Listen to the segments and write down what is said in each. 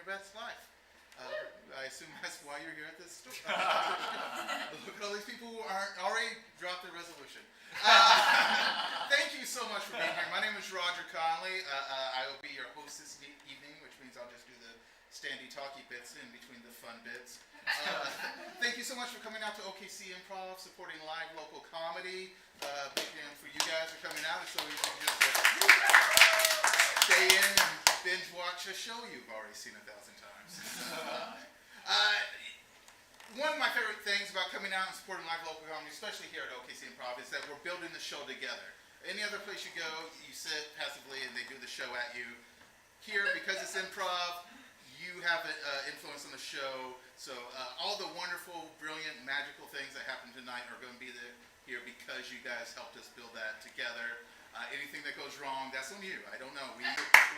your best life. I assume that's why you're here at this store. Look at all these people who aren't already dropped their resolution. Thank you so much for being here. My name is Roger Conley. I will be your host this evening, which means I'll just do the standy talky bits in between the fun bits. Thank you so much for coming out to OKC Improv, supporting live local comedy. Big fan for you guys for coming out. It's so easy just to stay in and binge watch a show you've already seen 1,000 times. One of my favorite things about coming out and supporting live local comedy, especially here at OKC Improv, is that we're building the show together. Any other place you go, you sit passively and they do the show at you. Here, because it's improv, you have an influence on the show. So all the wonderful, brilliant, magical things that happen tonight are going to be here because you guys helped us build that together. Anything that goes wrong, that's on you. I don't know.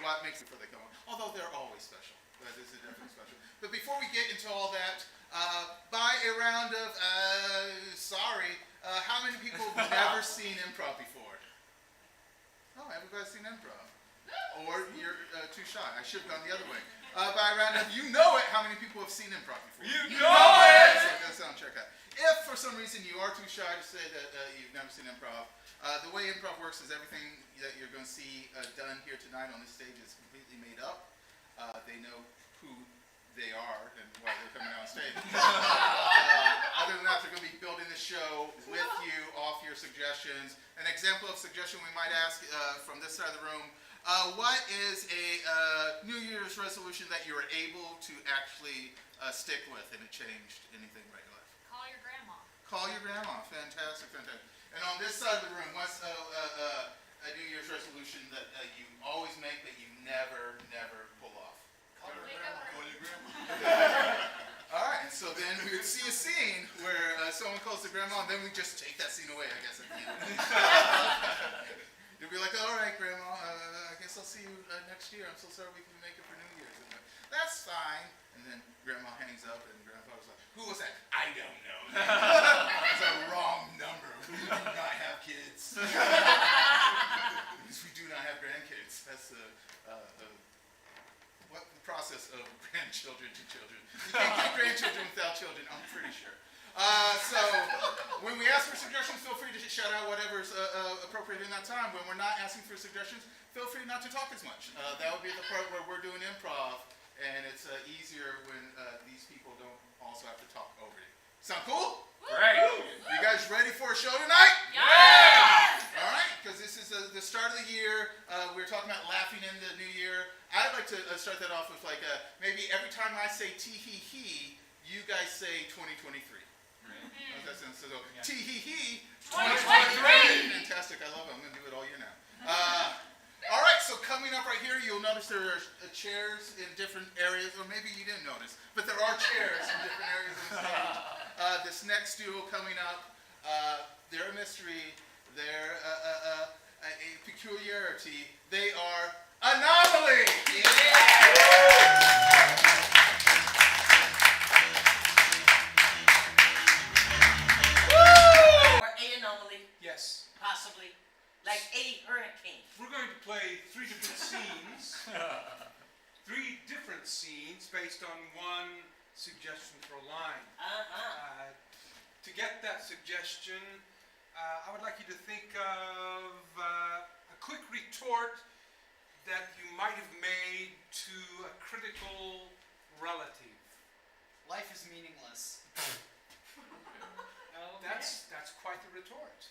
What makes it before they come on. Although they're always special. This is definitely special. But before we get into all that, by a round of how many people have never seen improv before? Oh, everybody's seen improv. Or you're too shy. I should have gone the other way. By a round of you know it, how many people have seen improv before? You know it! So sound check out. If for some reason you are too shy to say that you've never seen improv, the way improv works is everything that you're going to see done here tonight on this stage is completely made up. They know who they are and why they're coming on stage. Other than that, they're going to be building the show with you off your suggestions. An example of suggestion we might ask from this side of the room, what is a New Year's resolution that you were able to actually stick with and it changed anything about your life? Call your grandma. Call your grandma. Fantastic, fantastic. And on this side of the room, what's a New Year's resolution that you always make but you never pull off? Call your grandma. All right, and so then we would see a scene where someone calls the grandma, and then we just take that scene away, I guess, at the end. You'll be like, all right, Grandma, I guess I'll see you next year. I'm so sorry we couldn't make it for New Year's. And that's fine. And then Grandma hangs up, and Grandpa's like, who was that? I don't know. It's a wrong number. We do not have kids. We do not have grandkids. That's the process of grandchildren to children. You can't get grandchildren without children, I'm pretty sure. So when we ask for suggestions, feel free to shout out whatever's appropriate in that time. When we're not asking for suggestions, feel free not to talk as much. That would be the part where we're doing improv, and it's easier when these people don't also have to talk over you. Sound cool? Great. You guys ready for a show tonight? Yeah! All right, because this is the start of the year. We're talking about laughing in the new year. I'd like to start that off with like maybe every time I say tee-hee-hee, you guys say 2023. That sounds so tee-hee-hee, 2023. Fantastic, I love it. I'm going to do it all year now. All right, so coming up right here, you'll notice there are chairs in different areas, or maybe you didn't notice, but there are chairs in different areas of the stage. This next duo coming up, they're a mystery, they're a peculiarity. They are Anomaly! Or a anomaly, Yes. possibly, like a hurricane. We're going to play three different scenes based on one suggestion for a line. To get that suggestion, I would like you to think of a quick retort that you might have made to a critical relative. Life is meaningless. That's quite the retort.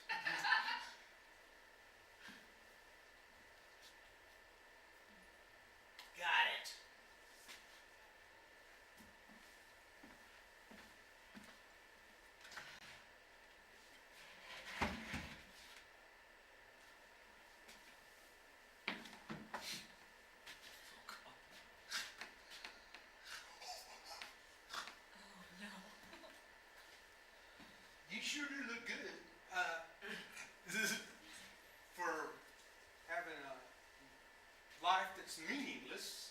Got it. You sure do look good for having a life that's meaningless.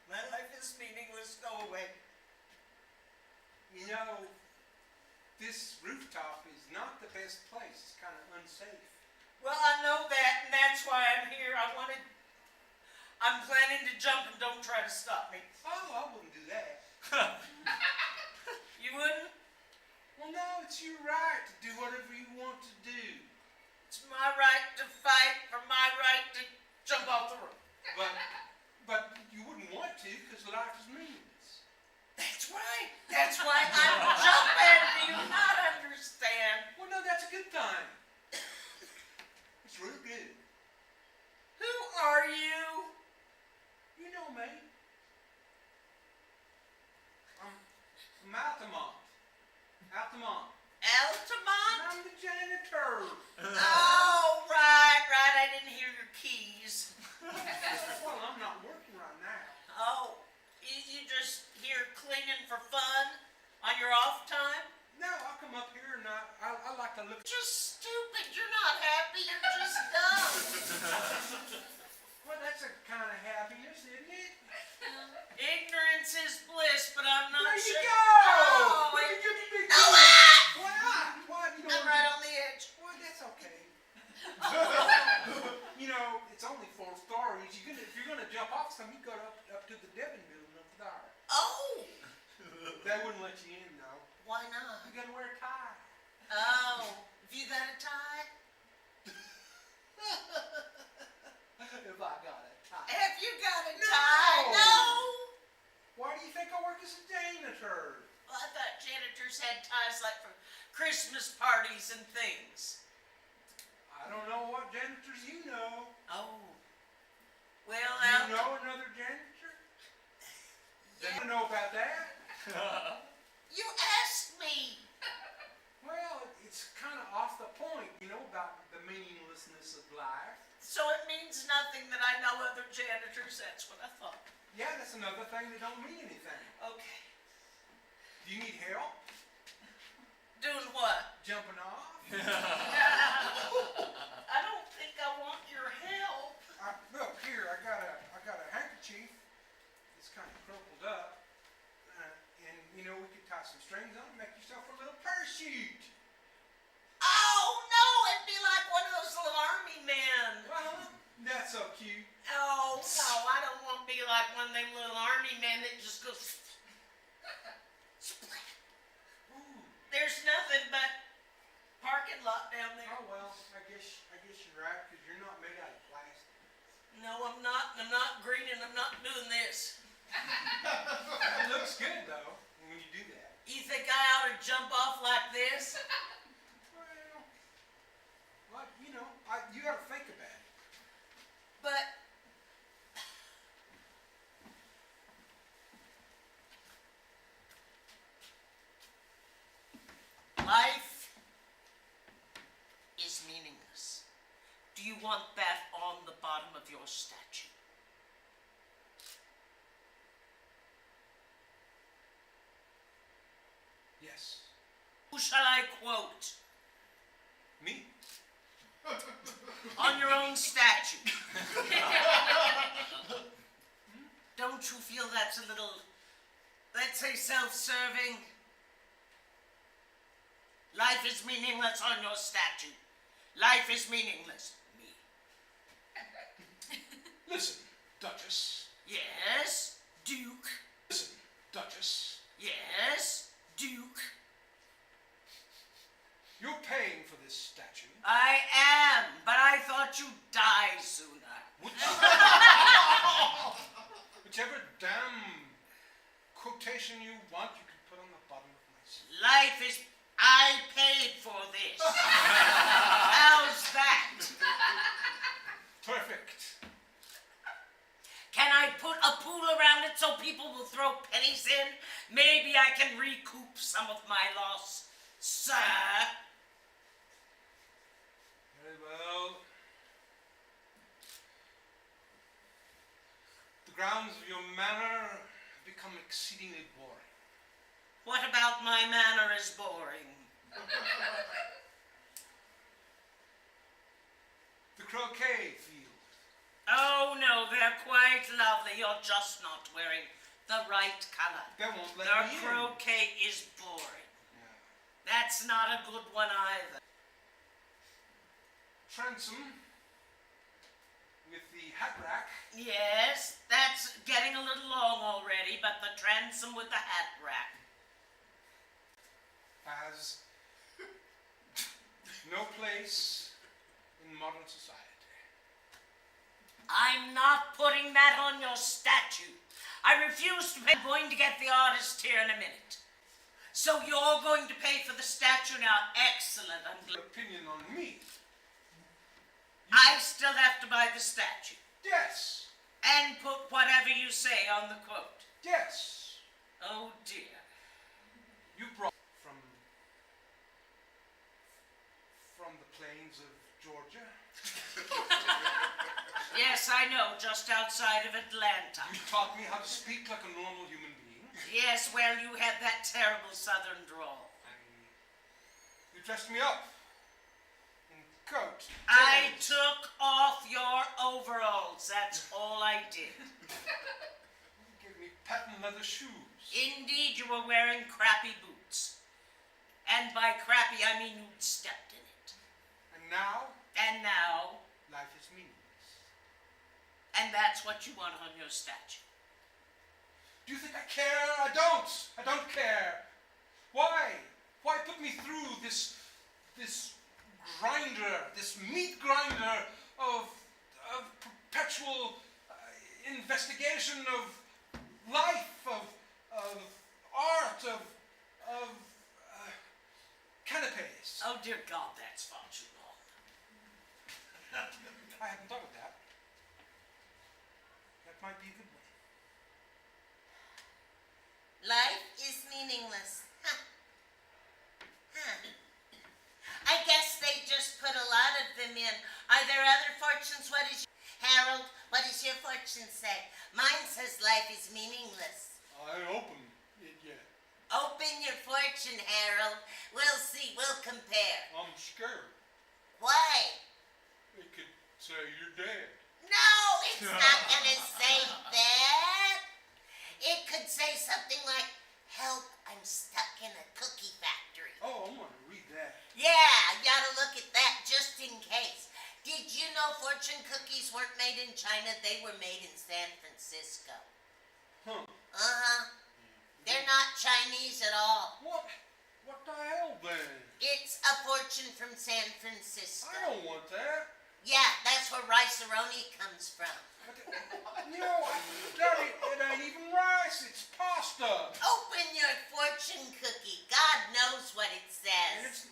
My life is meaningless. Go away. You know, this rooftop is not the best place. It's kind of unsafe. Well, I know that, and that's why I'm here. I'm planning to jump, and don't try to to stop me. Oh, I wouldn't do that. You wouldn't? Well, no, it's your right to do whatever you want to do. It's my right to fight for my right to jump off the roof. But you wouldn't want to because life is meaningless. That's right. That's why I'm jumping. Do you not understand? Well, no, that's a good thing. It's real good. Who are you? You know me. I'm Altamont. Altamont. Altamont? I'm the janitor. Oh, right. I didn't hear your keys. Well, I'm not working right now. Oh, you just here cleaning for fun on your off time? No, I'll come up here and I like to look. Just stupid. You're not happy. You're just dumb. Well, that's a kind of happiness, isn't it? Ignorance is bliss, but I'm not There you sure. go! Oh, Look at your big no, deal. ah! Why? You I'm right on the edge. Well, that's okay. You know, it's only 4 stories. If you're gonna jump off some, you go up to the Devon building up there. Oh, They wouldn't let you in though. why not? You gotta wear a tie. Oh, have you got a tie? If I got a tie. Have you got a No. tie? No. Why do you think I work as a janitor? Well, I thought janitors had ties like for Christmas parties and things. I don't know what janitors you know. Oh. Well, You know another janitor? Yeah. I don't know about that. You asked me. Well, it's kind of off the point, you know, about the meaninglessness of life. So it means nothing that I know other janitors. That's what I thought. Yeah, that's another thing that don't mean anything. Okay. Do you need help Doing what? jumping off? I don't think I want your help. Look here, I got a handkerchief. It's kind of crumpled up, and you know we could tie some strings on it, make yourself a little parachute. Oh no! It'd be like one of those little army men. Well, that's so cute. Oh no! I don't want to be like one of them little army men that just goes. Splat. Ooh. There's nothing but parking lot down there. Oh well, I guess you're right because you're not made out of plastic. No, I'm not. I'm not green, and I'm not doing this. That looks good though when you do that. You think I ought to jump off like this? Well, you know, you got to think about it. But life is meaningless. Do you want that on the bottom of your statue? Yes. Who shall I quote? Me? On your own statue. Don't you feel that's a little, let's say, self-serving? Life is meaningless on your statue. Life is meaningless. Me. Listen, Duchess. Yes, Duke. Listen, Duchess. Yes, Duke. You're paying for this statue. I am, but I thought you'd die sooner. Whichever damn quotation you want, you can put on the bottom of my suit. Life is, I paid for this. How's that? Perfect. Can I put a pool around it so people will throw pennies in? Maybe I can recoup some of my loss, sir. Very well. The grounds of your manor have become exceedingly boring. What about my manner is boring? The croquet field. Oh no, they're quite lovely. You're just not wearing the right color. They won't let The me in. croquet is boring. Yeah. That's not a good one either. Transome. with the hat rack Yes, that's getting a little long already, but the transom with the hat rack. has no place in modern society. I'm not putting that on your statue. I refuse to pay. I'm going to get the artist here in a minute. So you're going to pay for the statue now. Excellent. I'm Your glad. opinion on me? I still have to buy the statue. Yes. And put whatever you say on the quote. Yes. Oh dear. You brought from the plains of Georgia. Yes, I know, just outside of Atlanta. You taught me how to speak like a normal human being. Yes, well, you had that terrible southern drawl. You dressed me up in coat. I tails. took off your overalls. That's all I did. You gave me patent leather shoes. Indeed, you were wearing crappy boots. And by crappy, I mean you'd stepped in it. And now, life is meaningless. and that's what you want on your statue. Do you think I care? I don't. I don't care. Why? Why put me through this grinder, this meat grinder of perpetual investigation of life, of art, of canapes? Oh, dear God, that's far too long. I hadn't thought of that. That might be a good one. Life is meaningless. Huh. I guess they just put a lot of them in. Are there other fortunes? Harold, what does your fortune say? Mine says life is meaningless. I open it yet. Open your fortune, Harold. We'll see. We'll compare. I'm scared. Why? It could say you're dead. No, it's not gonna say that. It could say something like, help, I'm stuck in a cookie factory. Oh, I want to read that. Yeah, you gotta look at that just in case. Did you know fortune cookies weren't made in China? They were made in San Francisco. Huh. Uh-huh. They're not Chinese at all. What the hell then? It's a fortune from San Francisco. I don't want that. Yeah, that's where rice-a-roni comes from. No, Daddy, it ain't even rice. It's pasta. Open your fortune cookie. God knows what it And says.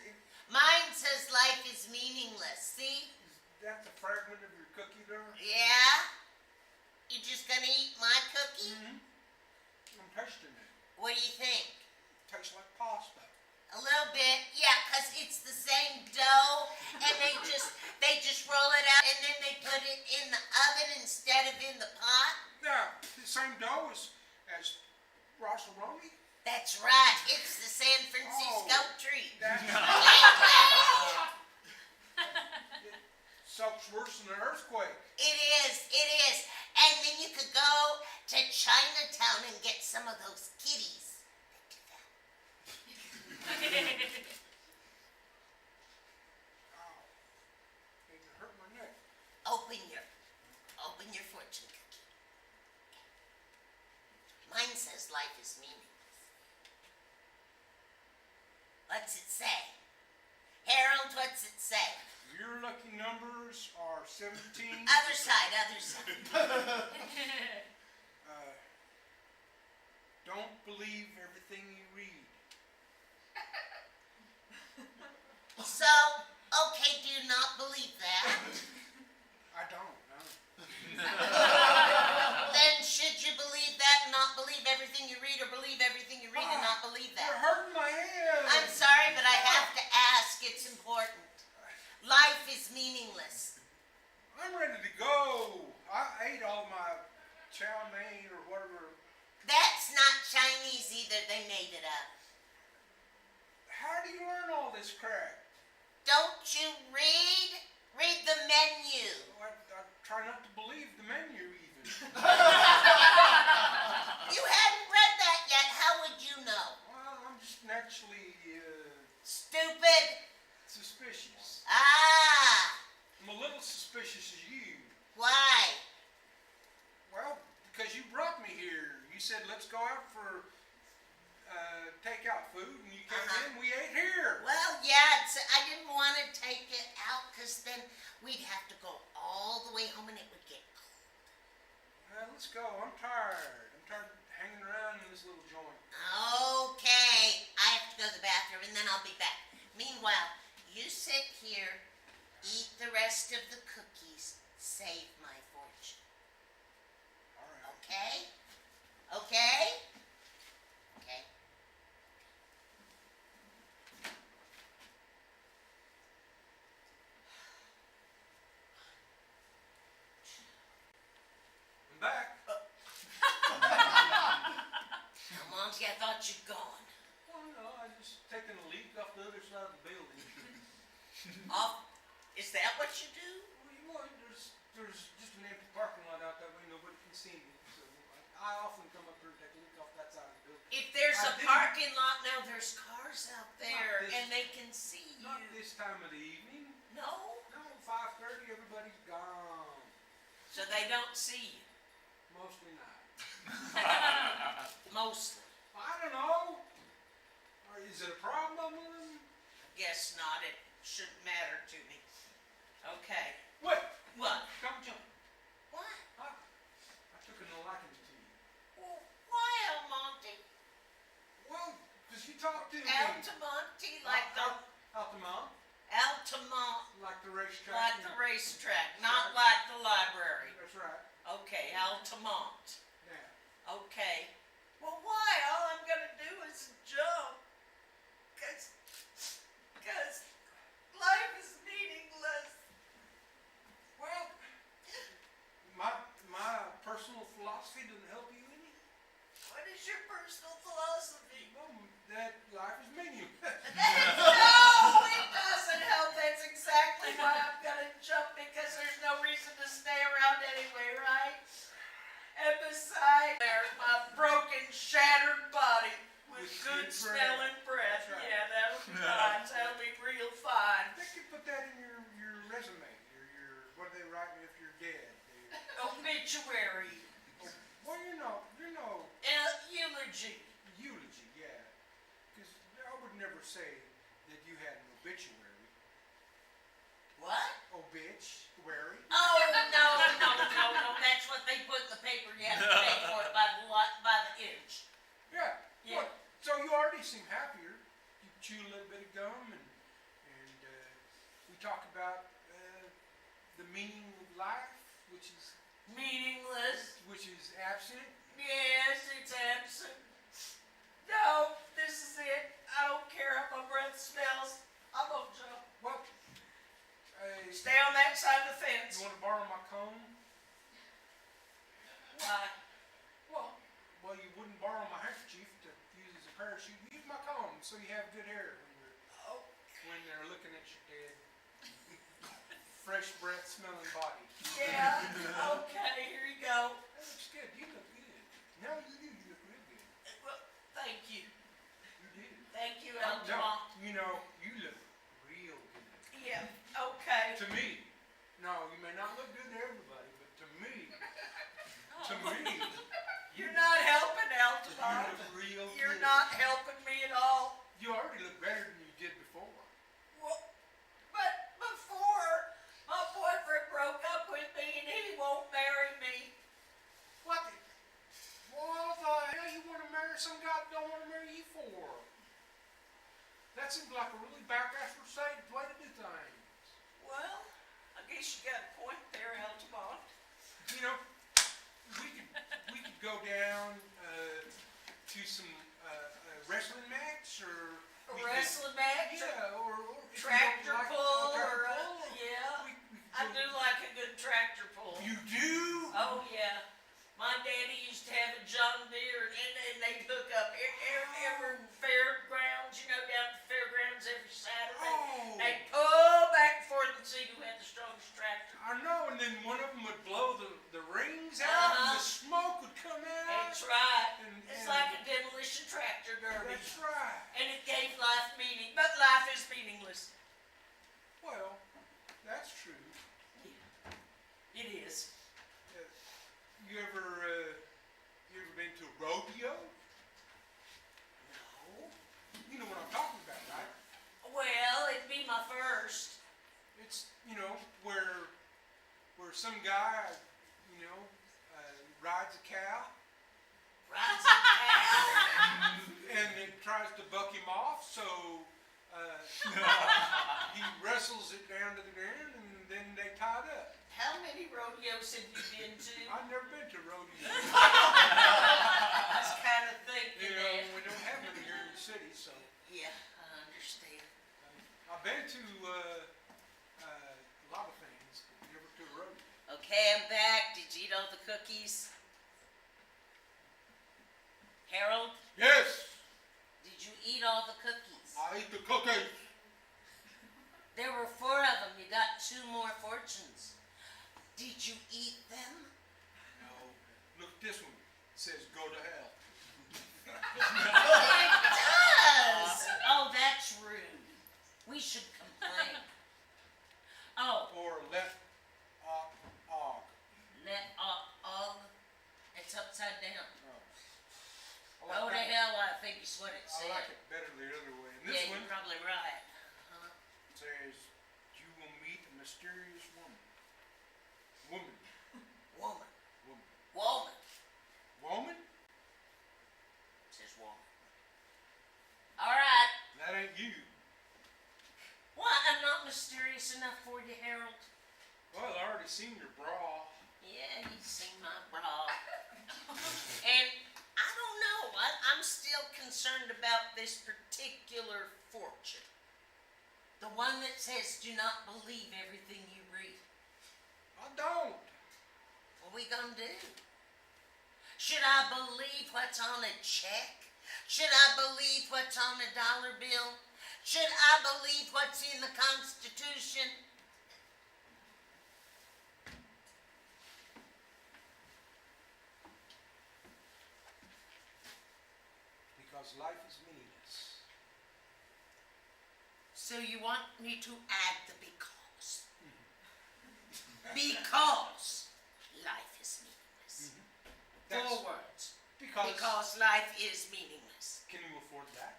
Mine says life is meaningless. See? Is that the fragment of your cookie there? Yeah? You just gonna eat my cookie? Mm-hmm. I'm tasting it. What do you think? Tastes like pasta. A little bit, yeah, 'cause it's the same dough, and they just roll it out, and then they put it in the oven instead of in the pot. Yeah, the same dough as rice-a-roni. That's right, it's the San Francisco treat. That soaks worse than an earthquake. It is, and then you could go to Chinatown and get some of those kitties. Ow. It hurt my neck. Open your fortune cookie. Mine says life is meaningless. What's it say? Harold, what's it say? Your lucky numbers are 17. Other side. Don't believe everything you read. So, okay, do you not believe that? I don't, no. Then should you believe that and not believe everything you read, or believe everything you read and not believe You're that? hurting my head. I'm sorry, but I have to ask. It's important. Life is meaningless. I'm ready to go. I ate all my chow mein or whatever. That's not Chinese either. They made it up. How do you learn all this crap? Don't you read? Read the menu. I try not to believe the menu even. You hadn't read that yet. How would you know? Well, I'm just naturally Stupid. suspicious. Ah. I'm a little suspicious as you. Why? You said, let's go out for takeout food, and you came Uh-huh. in, we ate here. Well, yeah, I didn't want to take it out because then we'd have to go all the way home and it would get cold. Let's go. I'm tired. I'm tired of hanging around in this little joint. Okay, I have to go to the bathroom and then I'll be back. Meanwhile, you sit here, eat the rest of the cookies, save my fortune. All right. Okay? Okay? Okay. I'm back. Monty, I thought you'd gone. Well, no, I just taking a leak off the other side of the building. Off? Is that what you do? Well, there's just an empty parking lot out that way. Nobody can see me. So I often come up here and take a leak off that side of the building. If there's I a didn't- parking lot now, there's cars out there this- and they can see you. Not this time of the evening. No? No, 5:30, everybody's gone. So they don't see you. Mostly not. Mostly. I don't know. Or is it a problem? Guess not. It shouldn't matter to me. Okay. What? What? Come jump. What? I took a liking to you. Well, why Almonte? Well, because you talked to me. Altamonte, like the Altamont, Altamont, like the racetrack. like the racetrack, not like the library. That's right. Okay, Altamont. Yeah. Okay. Well, why? All I'm gonna do is jump. Cause life is meaningless. Well, my personal philosophy doesn't help you any. What is your personal philosophy? Well, that life is meaningless. No, it doesn't help. That's exactly why I'm gonna jump because there's no reason to stay around anyway, right? And besides, there's my broken, shattered body with good smelling breath. That's right. Yeah, that'll be fine. That'll be real fine. They could put that in your resume. Your what do they write if you're dead? Obituary. Well, you know, Eulogy. eulogy, yeah. Because I would never say that you had an obituary. What? Obituary. Oh, no. That's what they put in the paper. You have to pay for it by the inch. Yeah. Yeah. Well, so you already seem happier. You chew a little bit of gum, and we talk about the meaning of life, which is Meaningless. absent. Yes, it's absent. No, this is it. I don't care how my breath smells. I'm gonna jump. Well, Stay on that side of the fence. you want to borrow my comb? Why? Well, you wouldn't borrow my handkerchief to use as a parachute. Use my comb so you have good hair when they're looking at your dead, fresh breath smelling body. Yeah. Okay, here you go. That looks good. You look good. No, you do. You look real good. Well, thank you. You do. Thank you, No, Altamont. you know, you look real good. Yeah. Okay. To me. No, you may not look good to everybody, but to me, You're not helping, you Altamont. look real You're good. not helping me at all. You already look better than you did before. Well, but before, my boyfriend broke up with me and he won't marry me. What the hell you want to marry some guy that don't want to marry you for? That seems like a really backwards way to do things. Well, I guess you got a point there, Altamont. You know, we could go down to some wrestling match or A we could- wrestling match? Yeah, or if you Tractor don't like pull tractor or a, pull, yeah. we I could do like a good tractor pull. You do? Oh yeah. My daddy used to have a John Deere and they'd hook up every fairgrounds, you know, down at the fairgrounds every Saturday. Oh. They'd pull back and forth and see who had the strongest tractor. I know, and then one of them would blow the rings out and the smoke would come out. That's right. And- It's and- like a demolition tractor derby. That's right. And it gave life meaning. But life is meaningless. Well, that's true. It is. You ever been to a some guy, rides a cow Rides a cow. and it tries to buck him off, so he wrestles it down to the ground and then they tie it up. How many rodeos have you been to? I've never been to rodeo. I was kind of thinking that. We don't have them here in the city, so. Yeah, I understand. I've been to a lot of things, but never to a rodeo. Okay, I'm back. Did you eat all the cookies? Harold, Yes, did you eat all the cookies? I eat the cookies. There were 4 of them. You got 2 more fortunes. Did you eat them? No. Look at this one. It says go to hell. It does! Oh, that's rude. We should complain. Oh, Or let og. let og. It's upside down. I Go to like that. hell, I think is what it I said. like it better the other way. And Yeah, this you're one probably right. Uh-huh. says you will meet a mysterious woman. Woman. Woman. Woman. Woman. Woman? It says woman. All right. That ain't you. Well, I'm not mysterious enough for you, Harold. Well, I already seen your bra. Yeah, you've seen my bra. And I don't know. I'm still concerned about this particular fortune. The one that says, do not believe everything you read. I don't. What we gonna do? Should I believe what's on a check? Should I believe what's on a dollar bill? Should I believe what's in the Constitution? Because life is meaningless. So you want me to add the because? Because life is meaningless. That's 4 words. because Because life is meaningless. can you afford that?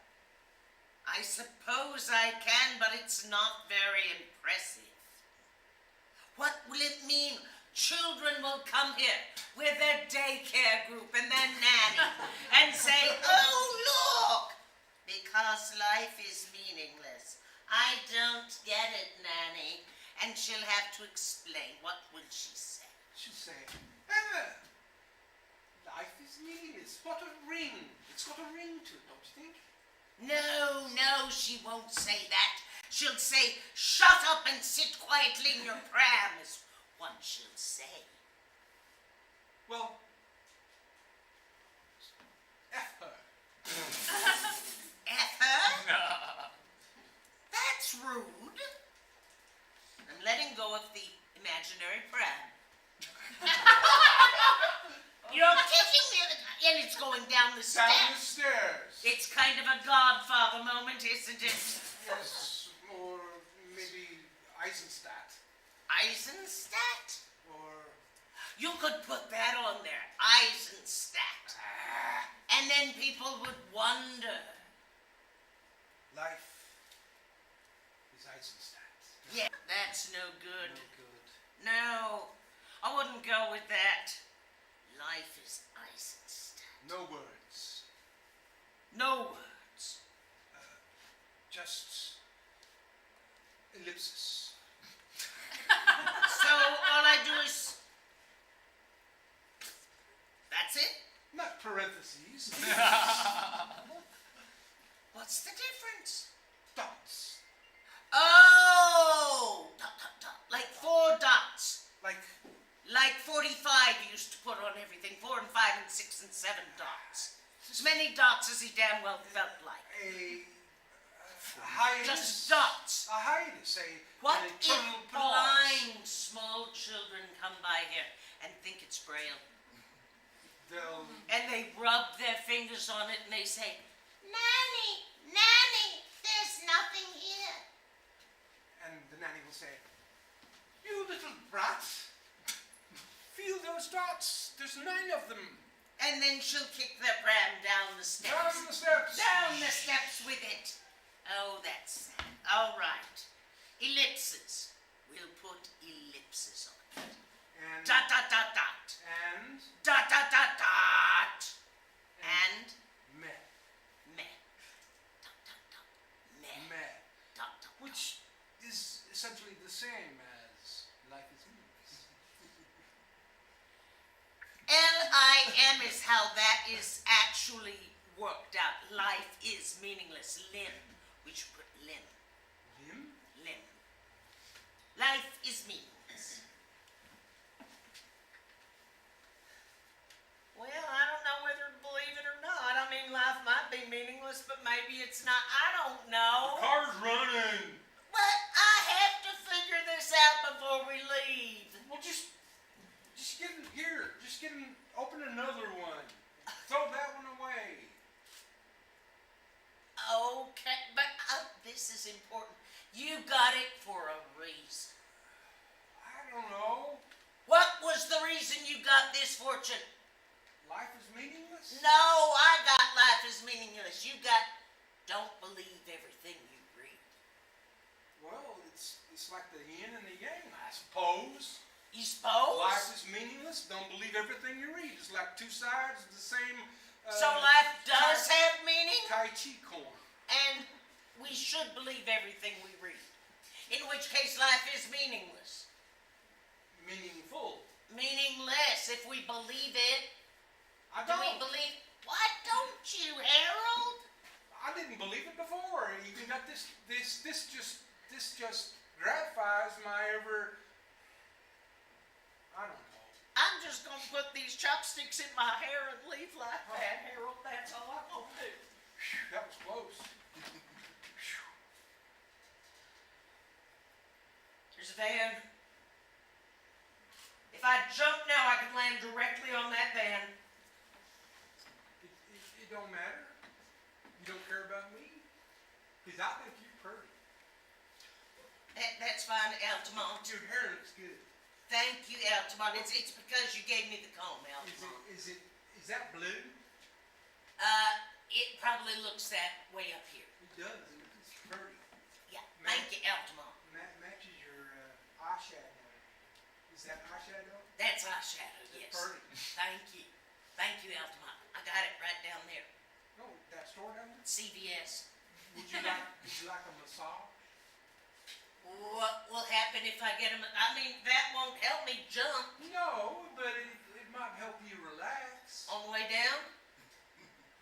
I suppose I can, but it's not very impressive. What will it mean? Children will come here with their daycare group and their nanny and say, oh, look, because life is meaningless. I don't get it, nanny. And she'll have to explain. What will she say? She'll say, life is meaningless. What a ring. It's got a ring to it, don't you think? No, she won't say that. She'll say, shut up and sit quietly in your pram, is what she'll say. Well, F her. F her? That's rude. I'm letting go of the imaginary pram. You're kicking me, and it's going down the Down the steps. stairs. It's kind of a Godfather moment, isn't it? Yes, or maybe Eisenstadt. Eisenstadt? Or You could put that on there, Eisenstadt. And then people would wonder. life is Eisenstadt. Yeah, that's no good. No good. No, I wouldn't go with that. Life is Eisenstadt. No words. No words. Just ellipsis. So all I do is... That's it? Not parentheses. What's the difference? Dots. Oh! Dot, dot, dot. Like 4 dots. Like 45 used to put on everything. 4 and 5 and 6 and 7 dots. As many dots as he damn well felt like. a hiatus. Just dots. A hiatus. What an if eternal pause. blind small children come by here and think it's Braille? They'll And they rub their fingers on it and they say, Nanny, Nanny, there's nothing here. and the nanny will say, "You little brat, feel those dots. There's 9 of them. And then she'll kick their pram down the steps. Down the steps. Down the steps with it. Oh, that's sad. All right. Ellipses. We'll put ellipses on it. and Dot dot dot dot. and Dot dot dot dot. And meh. meh. Dot dot dot. Meh. Meh. Dot dot. Which is essentially the same as life is meaningless. LIM is how that is actually worked out. Life is meaningless. Limb. We should put limb. Lim? Limb. Life is meaningless. Well, I don't know whether to believe it or not. I mean, life might be meaningless, but maybe it's not. I don't know. Car's running. But I have to figure this out before we leave. Well, just get in here. Just get in. Open another one. Throw that one away. Okay, but this is important. You got it for a reason. I don't know. What was the reason you got this fortune? Life is meaningless? No, I got life is meaningless. You got don't believe everything you read. Well, it's like the yin and the yang, I suppose. You suppose? Life is meaningless. Don't believe everything you read. It's like two sides of the same. So life does have meaning, Tai Chi coin. and we should believe everything we read. In which case, life is meaningless. Meaningful. Meaningless if we believe it. I Do we don't. believe? Why don't you, Harold? I didn't believe it before. You got this just gratifies my ever. I don't know. I'm just gonna put these chopsticks in my hair and leave like that, Harold. That's all I'm gonna do. That was close. There's a van. If I jump now, I can land directly on that van. It don't matter. You don't care about me? Because I think you're pretty. That's fine, Altamont. Your hair looks good. Thank you, Altamont. It's because you gave me the comb, Altamont. Is that blue? It probably looks that way up here. It does. It's pretty. Yeah, thank you, Altamont. Matches your eyeshadow. Is that eyeshadow? That's eyeshadow, yes. It's pretty. Thank you. Thank you, Altamont. I got it right down there. No, that store down there? CVS. Would you like a massage? What will happen if I get him? I mean, that won't help me jump. No, but it might help you relax. On the way down?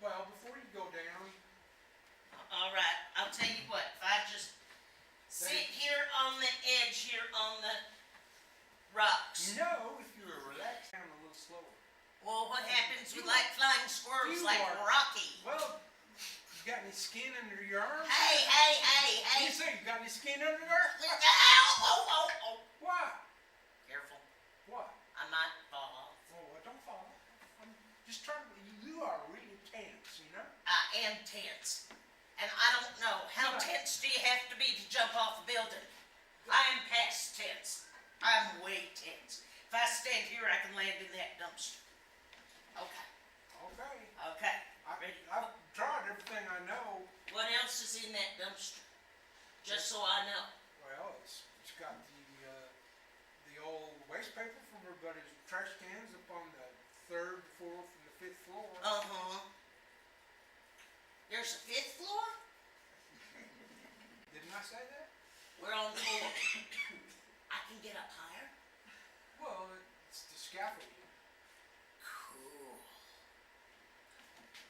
Well, before you go down, All right, I'll tell you what. If I just sit here on the edge here on the rocks. no, if you're relaxed, down a little slower. Well, what happens with like flying squirrels You like are- Rocky? Well, you got any skin under your arms? Hey! What do you say? You got any skin under there? Ow! Oh! Why? Careful. Why? I might fall off. Oh, well, don't fall. I'm just trying to. You are really tense, you know? I am tense. And I don't know, how tense do you have to be to jump off a building? I am past tense. I'm way tense. If I stand here, I can land in that dumpster. Okay. Okay. Ready? I've tried everything I know. What else is in that dumpster? Just so I know. Well, it's got the old waste paper from everybody's trash cans up on the 3rd, 4th, and the 5th floor. Uh-huh. There's a 5th floor? Didn't I say that? We're on 4. I can get up higher? Well, it's the scaffolding. Cool.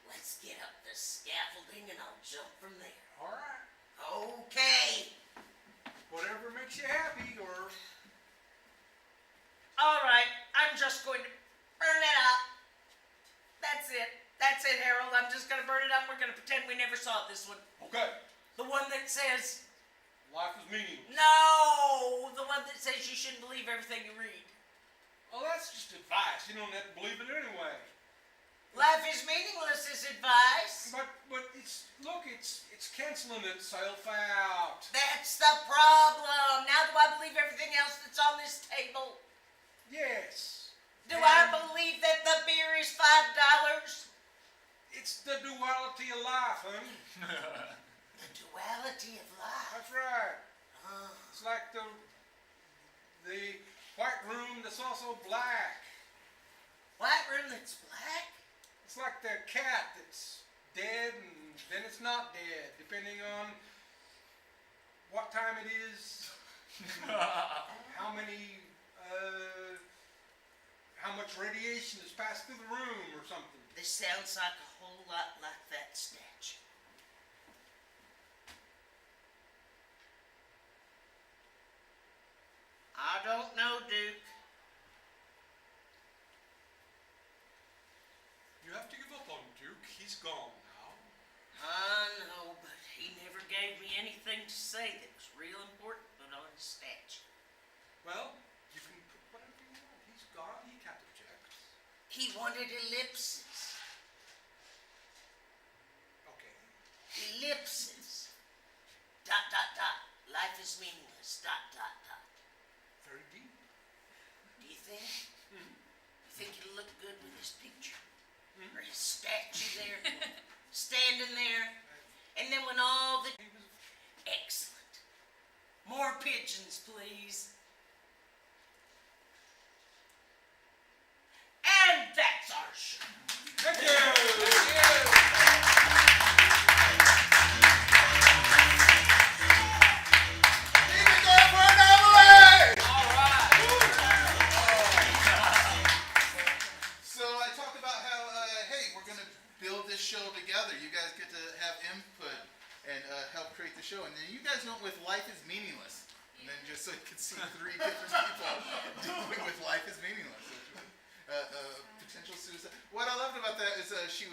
Let's get up the scaffolding and I'll jump from there. All right. Okay. Whatever makes you happy, or All right, I'm just going to burn it up. That's it. That's it, Harold. I'm just gonna burn it up. We're gonna pretend we never saw this one. okay. The one that says, Life is meaningless. no! The one that says you shouldn't believe everything you read. Well, that's just advice. You don't have to believe it anyway. Life is meaningless is advice. But it's canceling itself out. That's the problem. Now do I believe everything else that's on this table? Yes. Do I believe that the beer is $5? It's the duality of life, honey. The duality of life. That's right. Oh. It's like the white room that's also black. White room that's black? It's like the cat that's dead and then it's not dead, depending on what time it is, how much radiation has passed through the room or something. This sounds like a whole lot like that statue. I don't know, Duke. You have to give up on Duke. He's gone now. I know, but he never gave me anything to say that was real important but on his statue. Well, you can put whatever you want. He's gone. He can't object. He wanted ellipses. Okay. Ellipses. Dot, dot, dot. Life is meaningless. Dot, dot, dot. Very deep. Do you think? Mhm. You think it'll look good with his picture? Or his statue there? Standing there? And then when all the... He was Excellent. More pigeons, please. And that's our show. Thank you. Keep it going for Anomaly! So I talked about how, hey, we're going to build this show together. You guys get to have input and help create the show. And then you guys went with Life is Meaningless. And then just so you could see 3 different people dealing with Life is Meaningless. Potential suicide. What I loved about that is she was